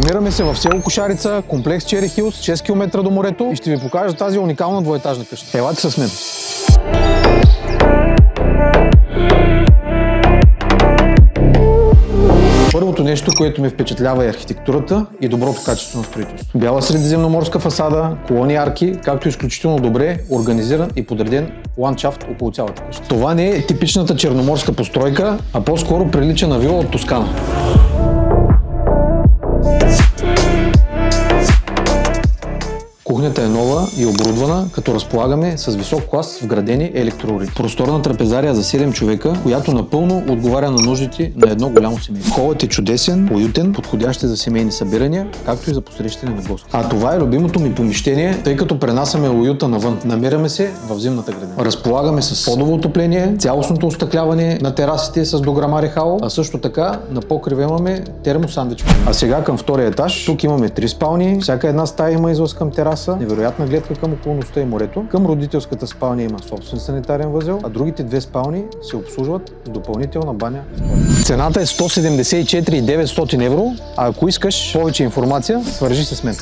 Намираме се в село Кошарица, комплекс Чери Хилс, 6 км до морето и ще ви покажа тази уникална двоетажна къща. Елате с мен. Първото нещо, което ме впечатлява е архитектурата и доброто качество на строителство. Бяла средиземноморска фасада, колони арки, както изключително добре организиран и подреден ландшафт около цялата къща. Това не е типичната черноморска постройка, а по-скоро прилича на вила от Тоскана. Кухнята е нова и оборудвана, като разполагаме с висок клас вградени електроуреди. Просторна трапезария за 7 човека, която напълно отговаря на нуждите на едно голямо семейство. Холът е чудесен, уютен, подходящ за семейни събирания, както и за посрещане на гости. А това е любимото ми помещение, тъй като пренасяме уюта навън. Намираме се в зимната градина. Разполагаме с подово отопление, цялостното остъкляване на терасите с дограма рехало, а също така на покрива имаме термосандвич. А сега към втория етаж. Тук имаме 3 спални, всяка една стая има излъз към тераса, невероятна гледка към околността и морето. Към родителската спалня има собствен санитарен възел, а другите 2 спални се обслужват с допълнителна баня. Цената е 174 900 евро, а ако искаш повече информация, свържи се с мен.